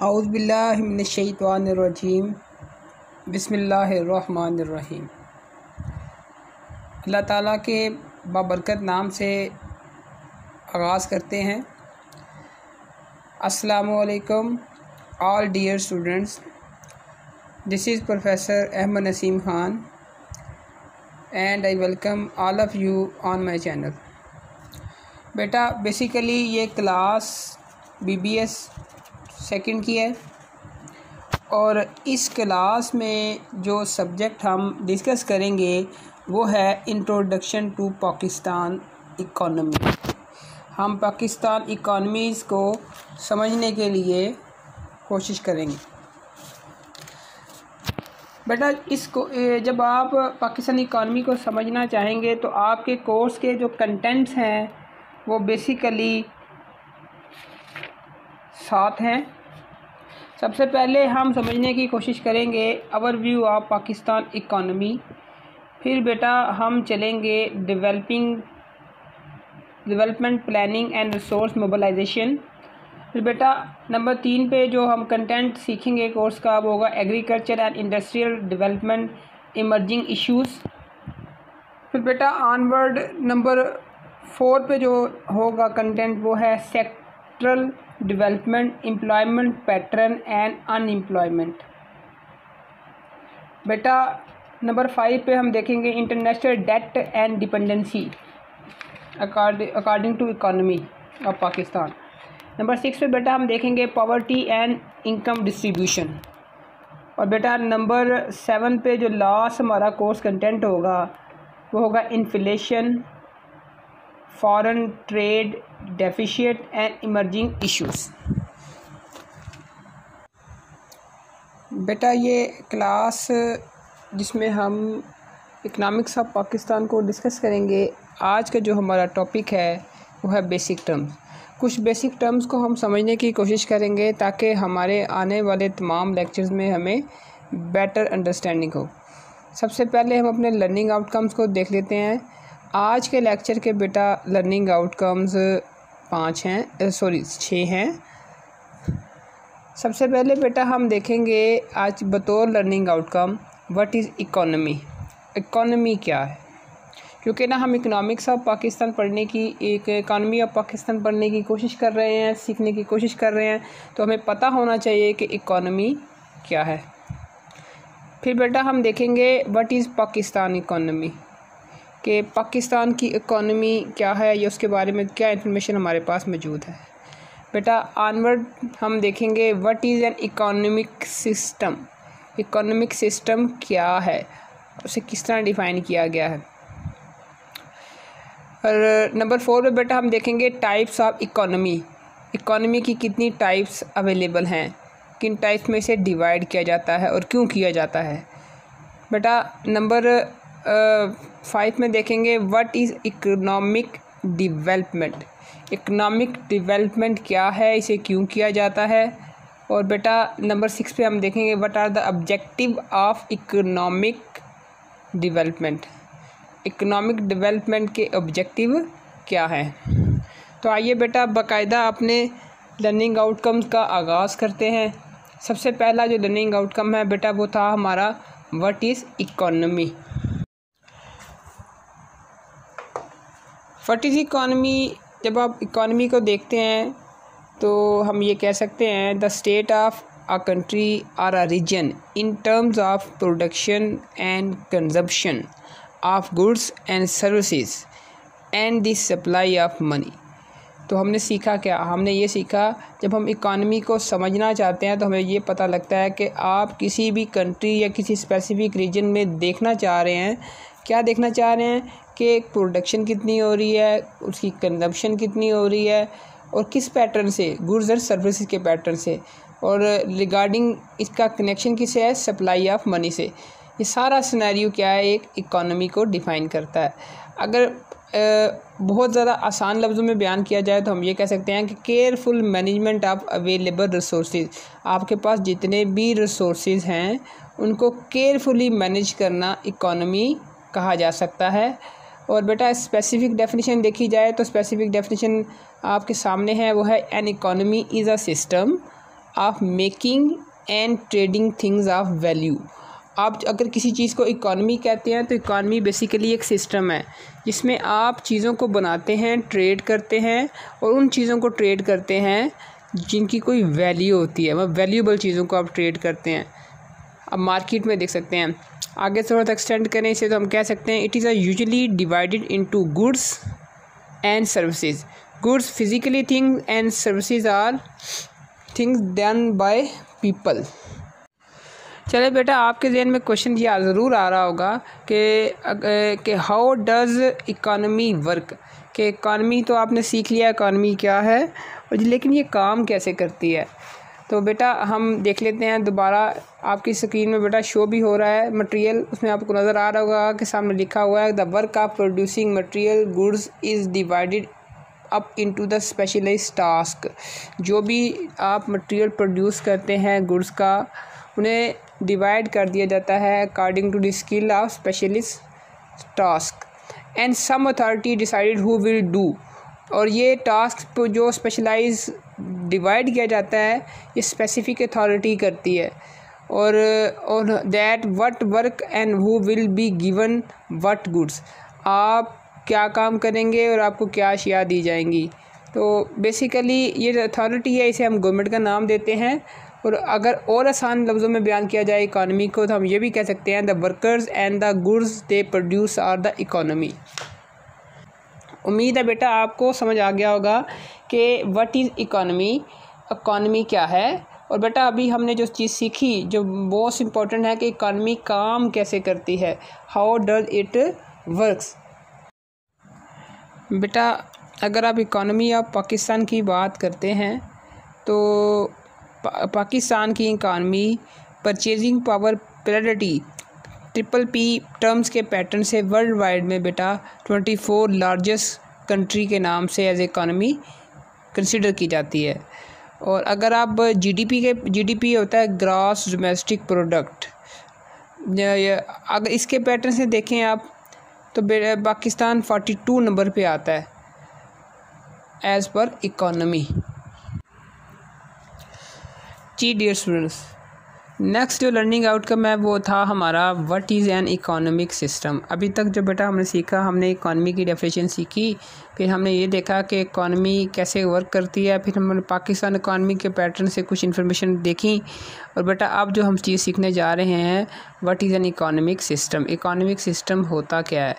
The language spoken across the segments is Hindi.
औज़ु बिल्लाहि मिनश्शैतानिर्रजीम बिस्मिल्लाहिर्रहमानिर्रहीम। अल्लाह ताला के बाबरकत नाम से आगाज़ करते हैं। अस्सलामु अलैकुम all dear students, this is professor Ahmed Naseem Khan and I welcome all of you on my channel. बेटा बेसिकली ये क्लास BBS सेकंड की है और इस क्लास में जो सब्जेक्ट हम डिस्कस करेंगे वो है इंट्रोडक्शन टू पाकिस्तान इकॉनमी। हम पाकिस्तान इकॉनमीज़ को समझने के लिए कोशिश करेंगे। बेटा इसको जब आप पाकिस्तानी इकॉनमी को समझना चाहेंगे तो आपके कोर्स के जो कंटेंट्स हैं वो बेसिकली 7 हैं। सबसे पहले हम समझने की कोशिश करेंगे ओवरव्यू ऑफ पाकिस्तान इकॉनमी। फिर बेटा हम चलेंगे development planning and resource mobilisation. फिर बेटा नंबर 3 पे जो हम कंटेंट सीखेंगे कोर्स का वो होगा agriculture and industrial development emerging issues. फिर बेटा ऑनवर्ड नंबर 4 पे जो होगा कंटेंट वो है sectoral development, employment pattern and unemployment. बेटा नंबर 5 पे हम देखेंगे international debt and dependency according to economy of Pakistan. Number 6 पे बेटा हम देखेंगे पॉवर्टी एंड इनकम डिस्ट्रीब्यूशन। और बेटा नंबर 7 पे जो लास्ट हमारा कोर्स कंटेंट होगा वो होगा inflation, foreign trade deficit and emerging issues. बेटा ये क्लास जिसमें हम इकनॉमिक्स ऑफ पाकिस्तान को डिस्कस करेंगे, आज का जो हमारा टॉपिक है वो है बेसिक टर्म्स। कुछ बेसिक टर्म्स को हम समझने की कोशिश करेंगे ताकि हमारे आने वाले तमाम लेक्चर्स में हमें बेटर अंडरस्टैंडिंग हो। सबसे पहले हम अपने लर्निंग आउटकम्स को देख लेते हैं। आज के लेक्चर के बेटा लर्निंग आउटकम्स 6 हैं। सबसे पहले बेटा हम देखेंगे आज बतौर learning outcome what is economy. Economy क्या है, क्योंकि ना हम इकनॉमिक्स ऑफ पाकिस्तान पढ़ने की इकॉनमी ऑफ पाकिस्तान पढ़ने की कोशिश कर रहे हैं, सीखने की कोशिश कर रहे हैं, तो हमें पता होना चाहिए कि इकॉनमी क्या है। फिर बेटा हम देखेंगे व्हाट इज़ पाकिस्तान इकॉनमी, कि पाकिस्तान की इकॉनमी क्या है या उसके बारे में क्या इन्फॉर्मेशन हमारे पास मौजूद है। बेटा ऑनवर्ड हम देखेंगे what is an economic system. Economic system क्या है, उसे किस तरह डिफ़ाइन किया गया है। और नंबर 4 पे बेटा हम देखेंगे टाइप्स ऑफ इकोनॉमी। इकोनॉमी की कितनी टाइप्स अवेलेबल हैं, किन टाइप्स में इसे डिवाइड किया जाता है और क्यों किया जाता है। बेटा नंबर 5 में देखेंगे what is economic development. Economic development क्या है, इसे क्यों किया जाता है। और बेटा नंबर 6 पे हम देखेंगे what are the objective of economic development. Economic development के ऑब्जेक्टिव क्या हैं। तो आइए बेटा बाकायदा अपने लर्निंग आउटकम्स का आगाज़ करते हैं। सबसे पहला जो लर्निंग आउटकम है बेटा वो था हमारा what is economy. What is economy, जब आप इकॉनमी को देखते हैं तो हम ये कह सकते हैं the state of a country और a region in terms of production and consumption of goods and services and the supply of money. तो हमने सीखा क्या, हमने ये सीखा जब हम इकॉनमी को समझना चाहते हैं तो हमें ये पता लगता है कि आप किसी भी कंट्री या किसी स्पेसिफिक रीजन में देखना चाह रहे हैं, क्या देखना चाह रहे हैं कि प्रोडक्शन कितनी हो रही है, उसकी कंजप्शन कितनी हो रही है और किस पैटर्न से, गुड्स और सर्विसेज के पैटर्न से, और रिगार्डिंग इसका कनेक्शन किससे है, सप्लाई ऑफ मनी से। ये सारा सिनेरियो क्या है, एक इकॉनमी को डिफ़ाइन करता है। अगर बहुत ज़्यादा आसान लफ्ज़ों में बयान किया जाए तो हम ये कह सकते हैं कि careful management of available resources. आपके पास जितने भी रिसोर्सेज हैं उनको केयरफुली मैनेज करना इकॉनमी कहा जा सकता है। और बेटा स्पेसिफिक डेफिनेशन देखी जाए तो स्पेसिफिक डेफिनेशन आपके सामने है, वो है N economy is a system of making and trading things of value. आप अगर किसी चीज़ को इकॉनमी कहते हैं तो इकॉनमी बेसिकली एक सिस्टम है जिसमें आप चीज़ों को बनाते हैं, ट्रेड करते हैं और उन चीज़ों को ट्रेड करते हैं जिनकी कोई वैल्यू होती है, वह वैल्यूएबल चीज़ों को आप ट्रेड करते हैं। अब मार्केट में देख सकते हैं, आगे थोड़ा सा एक्सटेंड करें इसे तो हम कह सकते हैं it is usually divided into goods and services. Goods physically things and services are things done by people. चले बेटा, आपके ज़हन में क्वेश्चन ये ज़रूर आ रहा होगा कि हाउ डज़ इकॉनमी वर्क, कि इकॉनमी तो आपने सीख लिया इकॉनमी क्या है और लेकिन ये काम कैसे करती है। तो बेटा हम देख लेते हैं दोबारा, आपकी स्क्रीन में बेटा शो भी हो रहा है मटेरियल, उसमें आपको नज़र आ रहा होगा कि सामने लिखा हुआ है the work of producing material goods is divided up into the specialised task. जो भी आप मटेरियल प्रोड्यूस करते हैं गुड्स का, उन्हें डिवाइड कर दिया जाता है according to the skill of specialist task and some authority decided who will do. और ये टास्क जो स्पेशलाइज डिवाइड किया जाता है ये स्पेसिफिक अथॉरिटी करती है और that what work and who will be given what goods. आप क्या काम करेंगे और आपको क्या अशिया दी जाएंगी। तो बेसिकली ये अथॉरिटी है, इसे हम गवर्नमेंट का नाम देते हैं। और अगर और आसान लफ्ज़ों में बयान किया जाए इकॉनमी को तो हम ये भी कह सकते हैं the workers and the goods they produce are the economy. उम्मीद है बेटा आपको समझ आ गया होगा कि व्हाट इज़ इकॉनमी, इकॉनमी क्या है। और बेटा अभी हमने जो चीज़ सीखी जो मोस्ट इम्पॉर्टेंट है कि इकॉनमी काम कैसे करती है, हाउ डज इट वर्क्स। बेटा अगर आप इकॉनमी ऑफ पाकिस्तान की बात करते हैं तो पाकिस्तान की economy purchasing power parity PPP terms के पैटर्न से वर्ल्ड वाइड में बेटा 24 लार्जेस्ट कंट्री के नाम से एज इकॉनमी कंसिडर की जाती है। और अगर आप जीडीपी होता है ग्रॉस डोमेस्टिक प्रोडक्ट, अगर इसके पैटर्न से देखें आप तो पाकिस्तान 42 नंबर पे आता है एज़ पर इकॉनमी। जी डियर स्टूडेंट्स, नेक्स्ट जो लर्निंग आउटकम है वो था हमारा what is an economic system. अभी तक जो बेटा हमने सीखा, हमने इकॉनमी की डेफिनेशन सीखी, फिर हमने ये देखा कि इकॉनमी कैसे वर्क करती है, फिर हमने पाकिस्तान इकॉनमी के पैटर्न से कुछ इन्फॉर्मेशन देखी। और बेटा अब जो हम चीज़ सीखने जा रहे हैं what is an economic system. Economic system होता क्या है।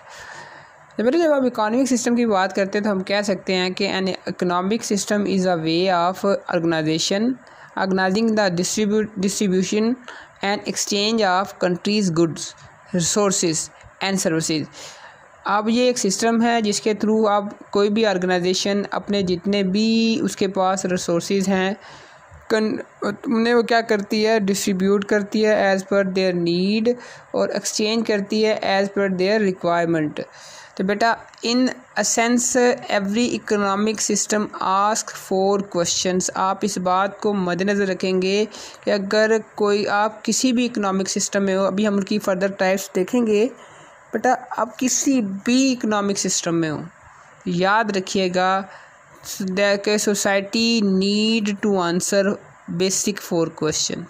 तो बेटा जब आप इकोनॉमिक सिस्टम की बात करते हैं तो हम कह सकते हैं कि an economic system is a way of organizing the distribution and exchange of countries goods, resources and services। अब ये एक सिस्टम है जिसके थ्रू आप कोई भी ऑर्गेनाइजेशन अपने जितने भी उसके पास रिसोर्सेज हैं उन्हें वो क्या करती है, डिस्ट्रीब्यूट करती है एज़ पर देयर नीड और एक्सचेंज करती है एज़ पर देयर रिक्वायरमेंट। तो बेटा in a sense every economic system ask for questions. आप इस बात को मद्देनज़र रखेंगे कि अगर कोई आप किसी भी इकोनॉमिक सिस्टम में हो, अभी हम उनकी फर्दर टाइप्स देखेंगे, बेटा आप किसी भी इकोनॉमिक सिस्टम में हो याद रखिएगा कि society need to answer basic 4 question.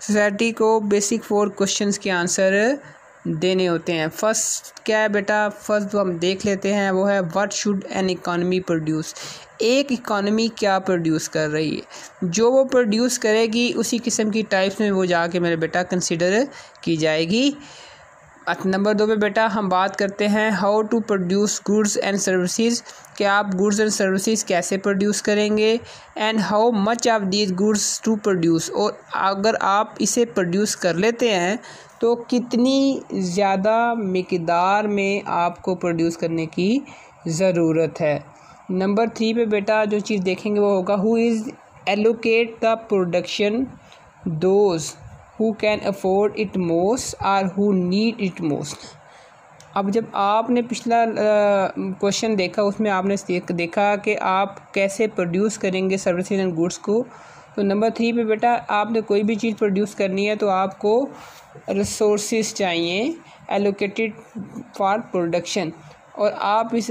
Society को बेसिक 4 क्वेश्चंस के आंसर देने होते हैं। फर्स्ट क्या है बेटा, फर्स्ट जो हम देख लेते हैं वो है what should an economy produce. एक इकॉनमी क्या प्रोड्यूस कर रही है, जो वो प्रोड्यूस करेगी उसी किस्म की टाइप्स में वो जाके मेरे बेटा कंसिडर की जाएगी। नंबर 2 पे बेटा हम बात करते हैं how to produce goods and services, कि आप गुड्स एंड सर्विसेज कैसे प्रोड्यूस करेंगे and how much of these goods to produce. और अगर आप इसे प्रोड्यूस कर लेते हैं तो कितनी ज़्यादा मिकदार में आपको प्रोड्यूस करने की ज़रूरत है। नंबर 3 पे बेटा जो चीज़ देखेंगे वो होगा who is allocate the production, those who can afford it most or who need it most. अब जब आपने पिछला क्वेश्चन देखा उसमें आपने देखा कि आप कैसे प्रोड्यूस करेंगे सर्विसेज एंड गुड्स को, तो नंबर 3 पे बेटा आपने कोई भी चीज़ प्रोड्यूस करनी है तो आपको रिसोर्सेज चाहिए एलोकेटेड फॉर प्रोडक्शन। और आप इस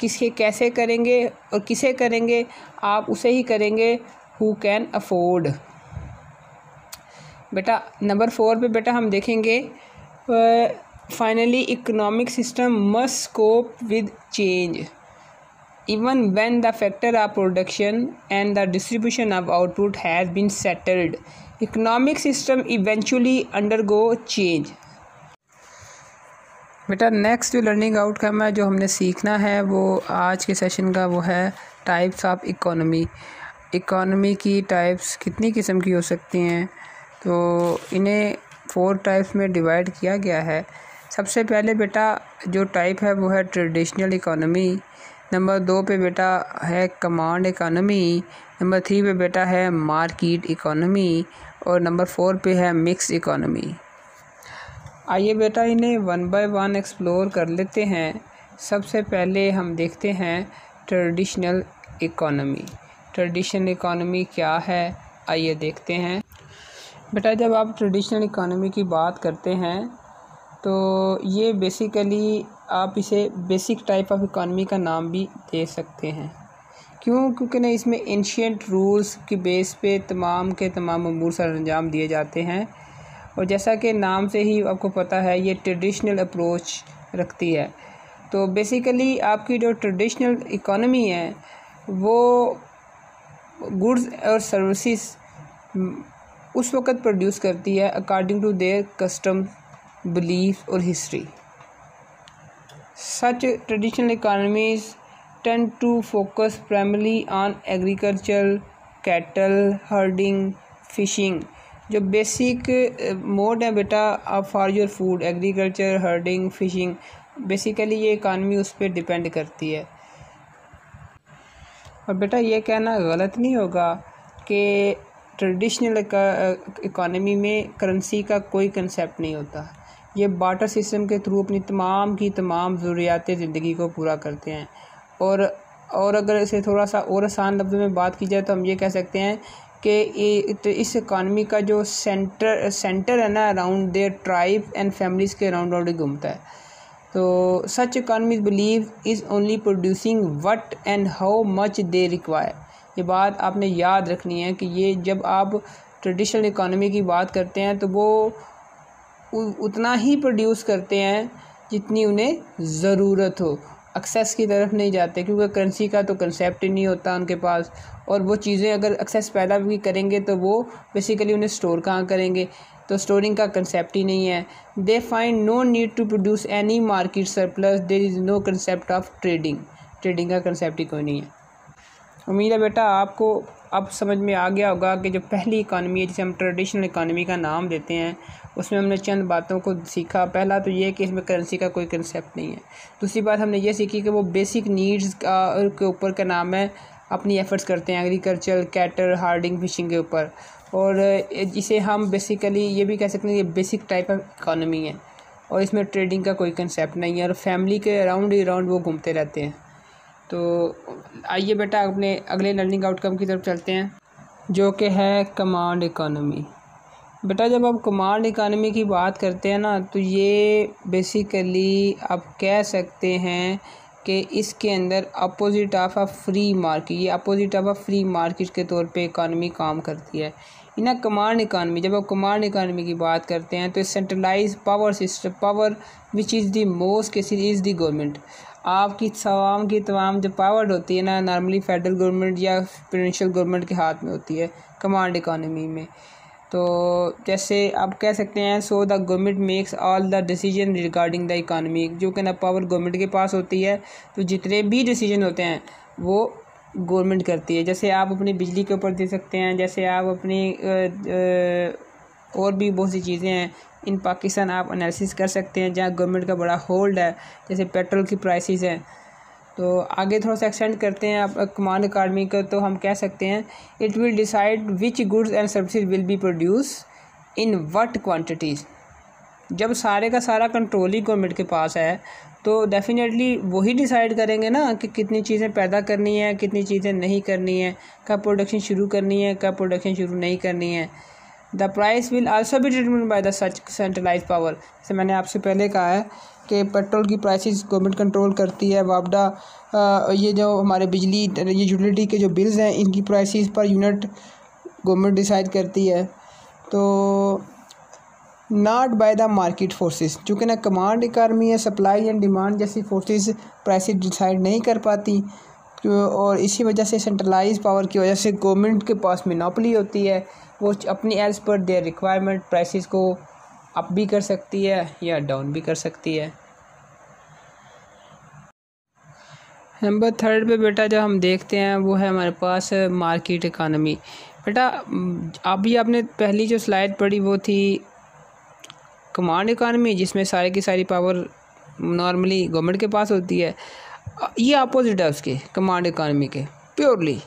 किसके कैसे करेंगे और किसे करेंगे, आप उसे ही करेंगे हु कैन अफोर्ड। बेटा नंबर 4 पे बेटा हम देखेंगे finally economic system must cope with change even when the factor of production and the distribution of output has been settled. Economic system eventually undergo change. बेटा नेक्स्ट जो लर्निंग आउटकम है जो हमने सीखना है वो आज के सेशन का वो है टाइप्स ऑफ इकोनॉमी। इकोनॉमी की टाइप्स कितनी किस्म की हो सकती हैं, तो इन्हें 4 टाइप्स में डिवाइड किया गया है। सबसे पहले बेटा जो टाइप है वो है ट्रेडिशनल इकोनॉमी। नंबर 2 पे बेटा है कमांड इकोनॉमी। नंबर 3 पे बेटा है मार्केट इकोनॉमी और नंबर 4 पे है मिक्स इकोनॉमी। आइए बेटा इन्हें 1 बाय 1 एक्सप्लोर कर लेते हैं। सबसे पहले हम देखते हैं ट्रेडिशनल इकोनॉमी। ट्रेडिशनल इकोनॉमी क्या है, आइए देखते हैं। बेटा जब आप ट्रेडिशनल इकोनॉमी की बात करते हैं तो ये बेसिकली आप इसे बेसिक टाइप ऑफ इकोनॉमी का नाम भी दे सकते हैं। क्योंकि ना इसमें एंशिएंट रूल्स की बेस पे तमाम के तमाम अमूर सर अंजाम दिए जाते हैं और जैसा कि नाम से ही आपको पता है ये ट्रेडिशनल अप्रोच रखती है। तो बेसिकली आपकी जो ट्रेडिशनल इकोनॉमी है वो गुड्स और सर्विसेज उस वक़्त प्रोड्यूस करती है according to their custom, belief और history. Such traditional economies tend to focus primarily on agriculture, cattle herding, fishing। जो बेसिक मोड है बेटा आप for your food, agriculture, herding, fishing, basically ये इकानमी उस पर डिपेंड करती है। और बेटा ये कहना गलत नहीं होगा कि ट्रेडिशनल इकानमी में करेंसी का कोई कंसेप्ट नहीं होता। ये बार्टर सिस्टम के थ्रू अपनी तमाम की तमाम ज़रूरियात ज़िंदगी को पूरा करते हैं। और अगर इसे थोड़ा सा और आसान लफ्ज़ों में बात की जाए तो हम ये कह सकते हैं कि इस इकानमी का जो सेंटर है ना around their tribe and families के अराउंड घूमता है। तो such economy believe is only producing what and how much they require. ये बात आपने याद रखनी है कि ये जब आप ट्रेडिशनल इकानमी की बात करते हैं तो वो उतना ही प्रोड्यूस करते हैं जितनी उन्हें ज़रूरत हो, एक्सेस की तरफ नहीं जाते क्योंकि करेंसी का तो कंसेप्ट ही नहीं होता उनके पास। और वो चीज़ें अगर एक्सेस पैदा भी करेंगे तो वो बेसिकली उन्हें स्टोर कहाँ करेंगे, तो स्टोरिंग का कंसेप्ट ही नहीं है। They find no need to produce any market surplus, there is no concept of trading. Trading का कंसेप्ट ही कोई नहीं है। उम्मीद है बेटा आपको अब समझ में आ गया होगा कि जो पहली इकानमी है जिसे हम ट्रेडिशनल इकानमी का नाम देते हैं उसमें हमने चंद बातों को सीखा। पहला तो ये कि इसमें करेंसी का कोई कंसेप्ट नहीं है। दूसरी बात हमने ये सीखी कि वो बेसिक नीड्स के ऊपर का नाम है, अपनी एफर्ट्स करते हैं एग्रीकल्चर, कैटल, हार्डिंग, फिशिंग के ऊपर। और इसे हम बेसिकली ये भी कह सकते हैं ये बेसिक टाइप ऑफ इकानमी है और इसमें ट्रेडिंग का कोई कंसेप्ट नहीं है और फैमिली के अराउंड ही अराउंड वो घूमते रहते हैं। तो आइए बेटा अपने अगले लर्निंग आउटकम की तरफ चलते हैं जो कि है कमांड इकोनॉमी। बेटा जब आप कमांड इकोनॉमी की बात करते हैं ना तो ये बेसिकली आप कह सकते हैं कि इसके अंदर opposite of a free market, ये opposite of a free market के तौर पे इकोनॉमी काम करती है। इन कमांड इकोनॉमी, जब आप कमांड इकोनॉमी की बात करते हैं तो centralise power system, power which is the most cases is the government. आपकी तमाम जो पावर होती है ना नॉर्मली फेडरल गवर्नमेंट या प्रोविंशियल गवर्नमेंट के हाथ में होती है कमांड इकोनॉमी में। तो जैसे आप कह सकते हैं so the government makes all the decision regarding the economy, जो कि ना पावर गवर्नमेंट के पास होती है तो जितने भी डिसीजन होते हैं वो गवर्नमेंट करती है। जैसे आप अपनी बिजली के ऊपर दे सकते हैं, जैसे आप अपनी और भी बहुत सी चीज़ें हैं इन पाकिस्तान आप एनालिसिस कर सकते हैं जहाँ गवर्नमेंट का बड़ा होल्ड है, जैसे पेट्रोल की प्राइसेस हैं। तो आगे थोड़ा सा एक्सटेंड करते हैं आप कमांड इकोनॉमी का, तो हम कह सकते हैं it will decide which goods and services will be produce in what quantities. जब सारे का सारा कंट्रोल ही गवर्नमेंट के पास है तो डेफिनेटली वही डिसाइड करेंगे ना कि कितनी चीज़ें पैदा करनी है, कितनी चीज़ें नहीं करनी है, कब प्रोडक्शन शुरू करनी है, कब प्रोडक्शन शुरू नहीं करनी है। The price will also be determined by the such centralise power. जैसे मैंने आपसे पहले कहा है कि पेट्रोल की प्राइसेस गवर्नमेंट कंट्रोल करती है, वापडा ये जो हमारे बिजली ये यूटिलिटी के जो बिल्स हैं इनकी prices per unit government decide करती है। तो not by the market forces, चूँकि ना कमांड इकानमी है, सप्लाई एंड डिमांड जैसी फोर्सेस प्राइसेस डिसाइड नहीं कर पाती, और इसी वजह से सेंट्रलाइज पावर की वजह से गवर्नमेंट के पास मोनोपोली होती है। वो अपनी as per their requirement prices को अप भी कर सकती है या डाउन भी कर सकती है। नंबर 3 पे बेटा जो हम देखते हैं वो है हमारे पास मार्केट इकानमी। बेटा अभी आपने पहली जो स्लाइड पढ़ी वो थी कमांड इकानमी, जिसमें सारी की सारी पावर नॉर्मली गवर्नमेंट के पास होती है। ये अपोजिट है उसके कमांड इकानमी के प्योरली।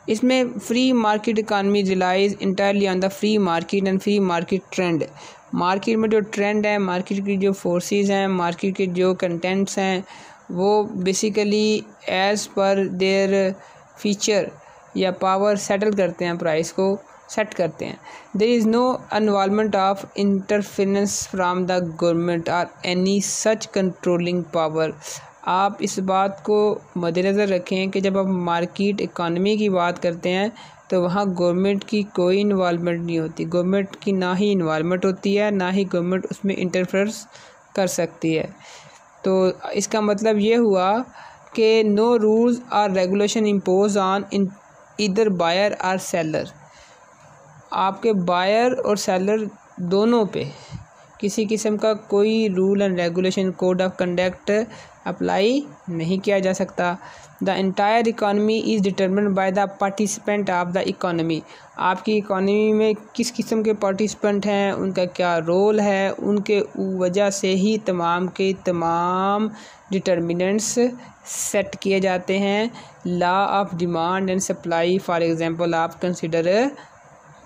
इसमें free market economy relies entirely on the free market and free market trend. Market में जो ट्रेंड है, मार्केट की जो फोर्सेस हैं, मार्केट के जो कंटेंट्स हैं, वो basically as per their feature या पावर सेटल करते हैं, प्राइस को सेट करते हैं। There is no involvement of interference from the government और एनी सच कंट्रोलिंग पावर। आप इस बात को मद्देनज़र रखें कि जब आप मार्केट इकानमी की बात करते हैं तो वहाँ गवर्नमेंट की कोई इन्वॉल्वमेंट नहीं होती। गवर्नमेंट की ना ही इन्वॉल्वमेंट होती है, ना ही गवर्नमेंट उसमें इंटरफेरेंस कर सकती है। तो इसका मतलब ये हुआ कि नो रूल्स और regulation impose on either buyer और सेलर। आपके बायर और सेलर दोनों पे किसी किस्म का कोई rule and regulation, code of conduct apply नहीं किया जा सकता। The entire economy is determined by the participant of the economy. आपकी इकानमी में किस किस्म के पार्टिसिपेंट हैं, उनका क्या रोल है, उनके वजह से ही तमाम के तमाम डिटर्मिनेंट्स सेट किए जाते हैं। Law of demand and supply for example आप कंसिडर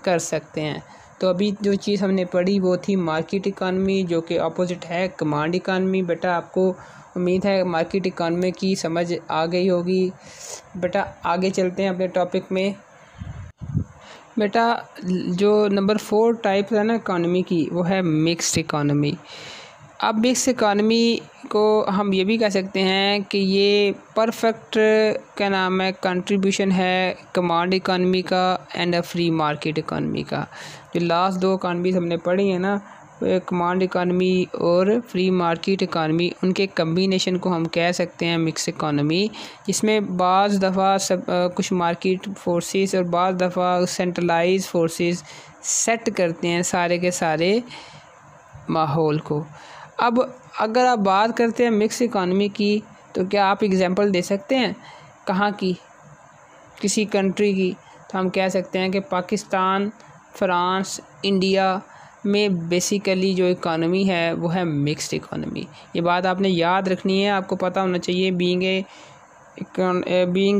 कर सकते हैं। तो अभी जो चीज़ हमने पढ़ी वो थी मार्केट इकानमी, जो कि अपोजिट है कमांड इकानमी। बेटा आपको उम्मीद है मार्केट इकानमी की समझ आ गई होगी। बेटा आगे चलते हैं अपने टॉपिक में। बेटा जो नंबर 4 टाइप है ना इकानमी की, वो है मिक्स्ड इकानमी। अब मिक्स इकानमी को हम ये भी कह सकते हैं कि ये परफेक्ट क्या नाम है कंट्रीब्यूशन है कमांड इकानमी का एंड फ्री मार्केट इकानमी का। जो लास्ट 2 इकानमीज हमने पढ़ी है ना, कमांड इकानमी और फ्री मार्केट इकानमी, उनके कम्बिनेशन को हम कह सकते हैं मिक्स इकानमी, जिसमें बाज़ दफ़ा सब कुछ मार्केट फोर्सेस और बाज़ दफ़ा सेंट्रलाइज फोर्सेस सेट करते हैं सारे के सारे माहौल को। अब अगर आप बात करते हैं मिक्स इकानमी की, तो क्या आप एग्जांपल दे सकते हैं कहाँ की, किसी कंट्री की? तो हम कह सकते हैं कि पाकिस्तान, फ्रांस, इंडिया में बेसिकली जो इकानमी है वो है मिक्स्ड इकानमी। ये बात आपने याद रखनी है, आपको पता होना चाहिए being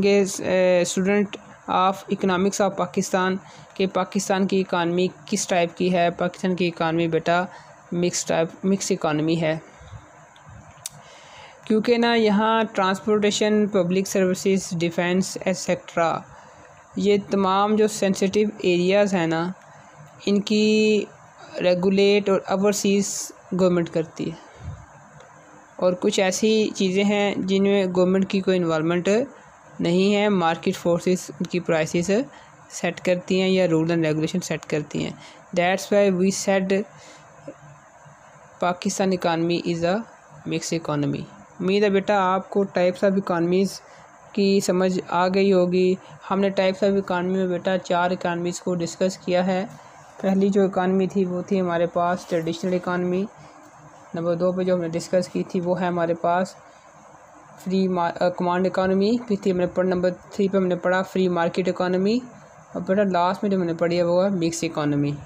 a student of economics of Pakistan कि पाकिस्तान की इकानमी किस टाइप की है। पाकिस्तान की इकानमी बेटा मिक्स इकानमी है, क्योंकि ना यहाँ transportation, public services, defence etcetera, ये तमाम जो सेंसिटिव एरियाज़ हैं ना, इनकी रेगुलेट और ओवरसीज़ गवर्नमेंट करती है, और कुछ ऐसी चीज़ें हैं जिनमें गवर्नमेंट की कोई इन्वॉल्वमेंट नहीं है। मार्केट फोर्सेस उनकी प्राइसेस सेट करती हैं या रूल एंड रेगुलेशन सेट करती हैं। That's why we said Pakistan economy is a mix economy. उम्मीद है बेटा आपको टाइप्स ऑफ इकानमीज़ की समझ आ गई होगी। हमने टाइप्स ऑफ इकानमी में बेटा 4 इकानमीज़ को डिस्कस किया है। पहली जो इकानमी थी वो थी हमारे पास ट्रेडिशनल इकानमी। नंबर 2 पे जो हमने डिस्कस की थी वो है हमारे पास फ्री कमांड इकानमी। फिर थी हमने नंबर 3 पे हमने पढ़ा फ्री मार्केट इकानमी, और बेटा लास्ट में जो हमने पढ़ी है वो है मिक्स इकानमी।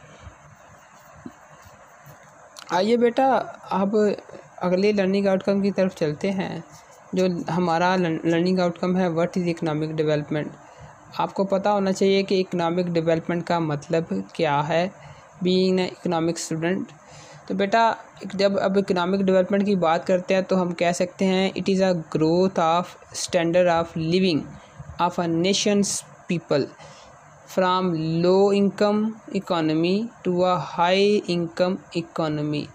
आइए बेटा अब अगले लर्निंग आउटकम की तरफ चलते हैं। जो हमारा लर्निंग आउटकम है व्हाट इज़ इकोनॉमिक डेवलपमेंट। आपको पता होना चाहिए कि इकोनॉमिक डेवलपमेंट का मतलब क्या है, बीइंग एन इकोनॉमिक स्टूडेंट। तो बेटा जब अब इकोनॉमिक डेवलपमेंट की बात करते हैं तो हम कह सकते हैं it is a growth of standard of living of a nations people from low income economy to a high income economy.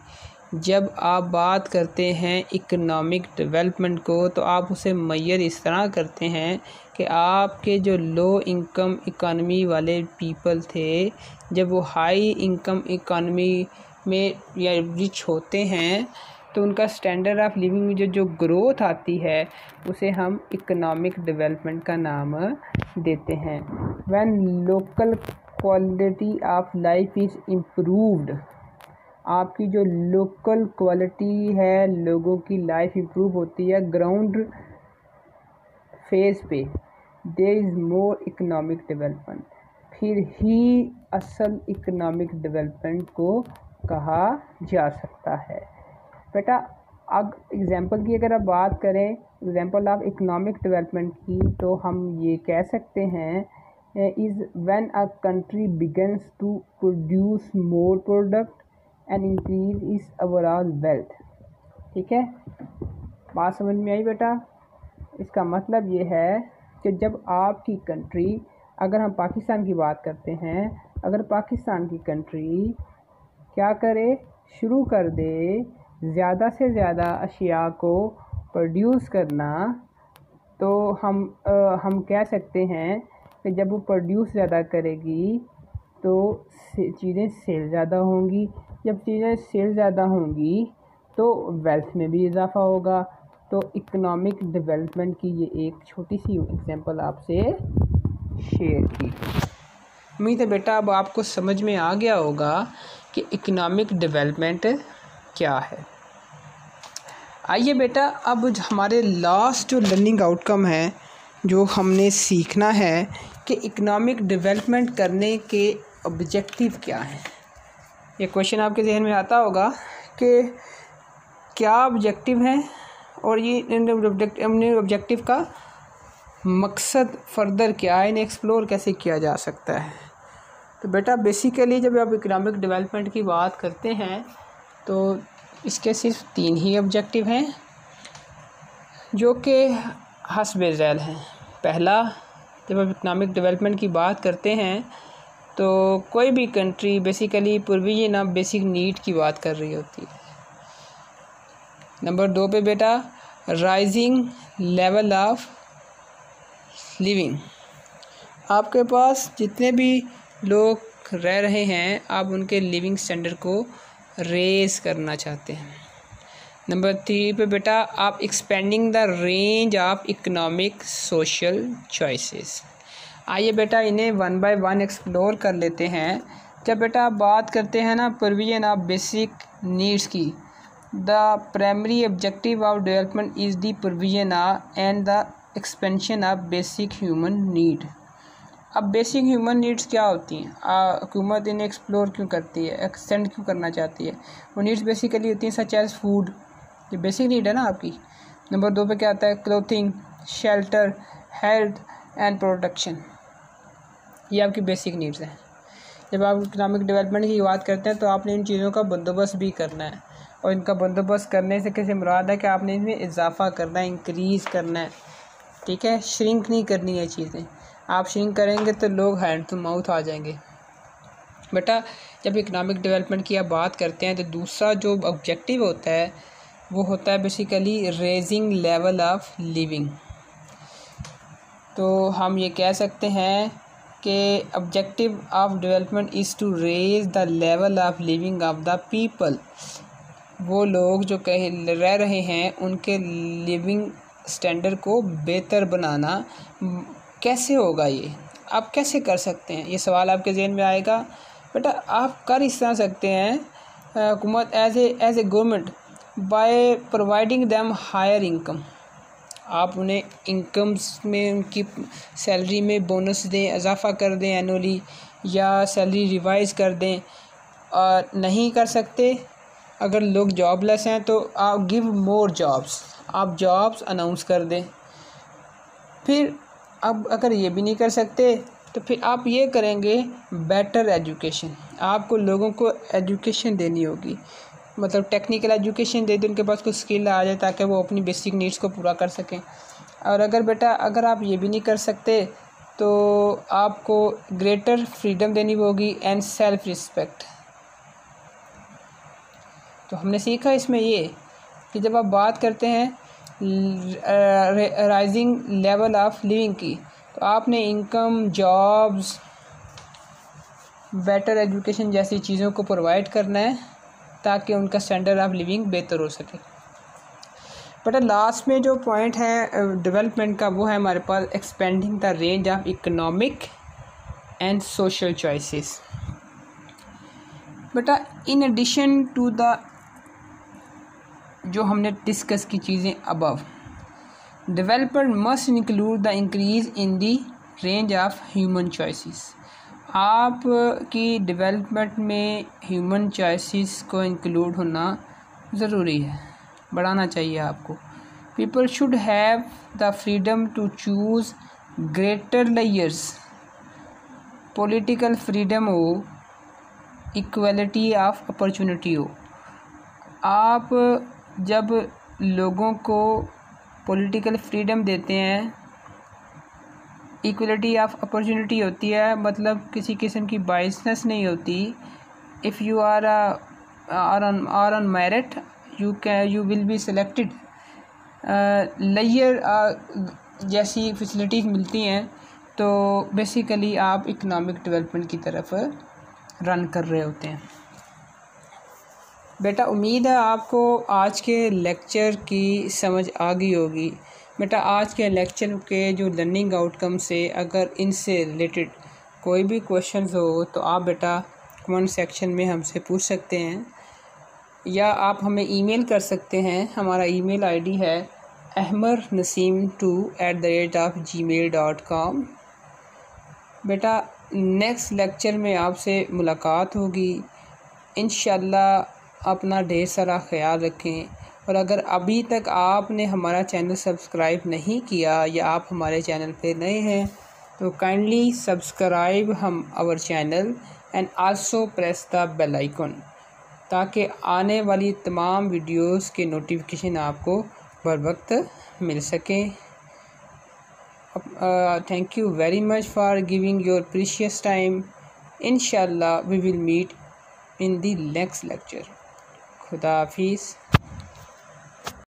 जब आप बात करते हैं इकोनॉमिक डेवलपमेंट को तो आप उसे मेजर इस तरह करते हैं कि आपके जो लो इनकम इकॉनमी वाले पीपल थे, जब वो हाई इनकम इकॉनमी में या रिच होते हैं तो उनका स्टैंडर्ड ऑफ लिविंग में जो ग्रोथ आती है उसे हम इकोनॉमिक डेवलपमेंट का नाम देते हैं। When local quality of life is improved, आपकी जो लोकल क्वालिटी है, लोगों की लाइफ इम्प्रूव होती है ग्राउंड फेज पे, there is more economic development, फिर ही असल इकोनॉमिक डेवलपमेंट को कहा जा सकता है। बेटा अब एग्ज़ाम्पल की अगर आप बात करें, एग्ज़ाम्पल ऑफ इकोनॉमिक डेवलपमेंट की, तो हम ये कह सकते हैं is when a country begins to produce more product and increase is overall wealth. ठीक है, बात समझ में आई बेटा? इसका मतलब ये है कि जब आपकी कंट्री, अगर हम पाकिस्तान की बात करते हैं, अगर पाकिस्तान की कंट्री क्या करे, शुरू कर दे ज़्यादा से ज़्यादा अशिया को प्रोड्यूस करना, तो हम कह सकते हैं कि जब वो प्रोड्यूस ज़्यादा करेगी तो चीज़ें सेल ज़्यादा होंगी, जब चीज़ें सेल ज़्यादा होंगी तो वेल्थ में भी इजाफा होगा। तो इकोनॉमिक डेवलपमेंट की ये एक छोटी सी एग्जांपल आपसे शेयर की। उम्मीद है बेटा अब आपको समझ में आ गया होगा कि इकोनॉमिक डेवलपमेंट क्या है। आइए बेटा अब हमारे लास्ट जो लर्निंग आउटकम है, जो हमने सीखना है कि इकोनॉमिक डेवलपमेंट करने के ऑब्जेक्टिव क्या हैं। ये क्वेश्चन आपके जहन में आता होगा कि क्या ऑब्जेक्टिव हैं और ये इन ऑब्जेक्टिव का मकसद फर्दर क्या है, इन्हें एक्सप्लोर कैसे किया जा सकता है। तो बेटा बेसिकली जब आप इकोनॉमिक डेवलपमेंट की बात करते हैं तो इसके सिर्फ 3 ही ऑब्जेक्टिव हैं जो कि हस्बे ज़ैल हैं। पहला, जब आप इकोनॉमिक डेवलपमेंट की बात करते हैं तो कोई भी कंट्री बेसिकली पूर्वी ना बेसिक नीड की बात कर रही होती है। नंबर 2 पे बेटा राइजिंग लेवल ऑफ लिविंग, आपके पास जितने भी लोग रह रहे हैं आप उनके लिविंग स्टैंडर्ड को रेज करना चाहते हैं। नंबर 3 पे बेटा आप expanding the range of economic social choices. आइए बेटा इन्हें 1 बाय 1 एक्सप्लोर कर लेते हैं। जब बेटा आप बात करते हैं ना प्रोविजन ऑफ बेसिक नीड्स की, the primary objective of development is the provision and the expansion of basic human need. अब बेसिक ह्यूमन नीड्स क्या होती हैं, हुकूमत इन्हें एक्सप्लोर क्यों करती है, एक्सटेंड क्यों करना चाहती है? वो नीड्स बेसिकली होती हैं सच एज़ फूड, ये बेसिक नीड है ना आपकी। नंबर 2 पे क्या आता है, clothing, shelter, health and protection, ये आपकी बेसिक नीड्स हैं। जब आप इकोनॉमिक डेवलपमेंट की बात करते हैं तो आपने इन चीज़ों का बंदोबस्त भी करना है, और इनका बंदोबस्त करने से कैसे मुराद है कि आपने इनमें इजाफा करना है, इंक्रीज़ करना है। ठीक है, श्रिंक नहीं करनी है चीज़ें। आप श्रिंक करेंगे तो लोग हैंड टू माउथ आ जाएंगे। बेटा जब इकोनॉमिक डेवलपमेंट की आप बात करते हैं तो दूसरा जो ऑब्जेक्टिव होता है वो होता है basically raising level of living. तो हम ये कह सकते हैं कि objective of development is to raise the level of living of the people. वो लोग जो रह रहे हैं उनके लिविंग स्टैंडर्ड को बेहतर बनाना कैसे होगा, ये आप कैसे कर सकते हैं, ये सवाल आपके जहन में आएगा। बेटा आप कर इस तरह सकते हैं, हुकूमत as a government by providing them higher income, आप उन्हें इनकम्स में उनकी सैलरी में बोनस दें, इजाफा कर दें एनुअली, या सैलरी रिवाइज़ कर दें। और नहीं कर सकते, अगर लोग जॉबलेस हैं तो आप गिव मोर जॉब्स, आप जॉब्स अनाउंस कर दें। फिर अब अगर ये भी नहीं कर सकते तो फिर आप ये करेंगे बेटर एजुकेशन, आपको लोगों को एजुकेशन देनी होगी, मतलब टेक्निकल एजुकेशन दे दें, उनके पास कुछ स्किल आ जाए ताकि वो अपनी बेसिक नीड्स को पूरा कर सकें। और अगर बेटा अगर आप ये भी नहीं कर सकते तो आपको ग्रेटर फ्रीडम देनी होगी एंड सेल्फ रिस्पेक्ट। तो हमने सीखा इसमें ये कि जब आप बात करते हैं राइजिंग लेवल ऑफ लिविंग की, तो आपने इनकम, जॉब्स, बेटर एजुकेशन जैसी चीज़ों को प्रोवाइड करना है ताकि उनका स्टैंडर्ड ऑफ लिविंग बेहतर हो सके। बट लास्ट में जो पॉइंट है डेवलपमेंट का, वो है हमारे पास expanding the range of economic and social choices. बेटा इन एडिशन टू द जो हमने डिस्कस की चीज़ें above, developer must include the increase in the range of human choices. आप की डेवलपमेंट में ह्यूमन चॉइसेस को इंक्लूड होना ज़रूरी है, बढ़ाना चाहिए आपको। People should have the freedom to choose greater layers, political freedom हो, इक्वलिटी ऑफ अपॉर्चुनिटी हो। आप जब लोगों को पॉलिटिकल फ्रीडम देते हैं, इक्वलिटी ऑफ अपॉर्चुनिटी होती है, मतलब किसी किस्म की बायसनेस नहीं होती। If you are on merit you will be selected. Layer जैसी फैसिलिटीज़ मिलती हैं, तो बेसिकली आप इकोनॉमिक डेवलपमेंट की तरफ रन कर रहे होते हैं। बेटा उम्मीद है आपको आज के लेक्चर की समझ आ गई होगी। बेटा आज के लेक्चर के जो लर्निंग आउटकम से अगर इनसे रिलेटेड कोई भी क्वेश्चंस हो तो आप बेटा कमेंट सेक्शन में हमसे पूछ सकते हैं, या आप हमें ईमेल कर सकते हैं। हमारा ईमेल आईडी है ahmarnaseem2@gmail.com। बेटा नेक्स्ट लेक्चर में आपसे मुलाकात होगी इंशाल्लाह। अपना ढेर सारा ख्याल रखें, और अगर अभी तक आपने हमारा चैनल सब्सक्राइब नहीं किया या आप हमारे चैनल पे नए हैं तो काइंडली सब्सक्राइब हम our channel and also press the bell icon, ताकि आने वाली तमाम वीडियोस के नोटिफिकेशन आपको बर वक्त मिल सकें। Thank you very much for giving your precious time. इंशाल्लाह we will meet in the next lecture. खुदा हाफिज़।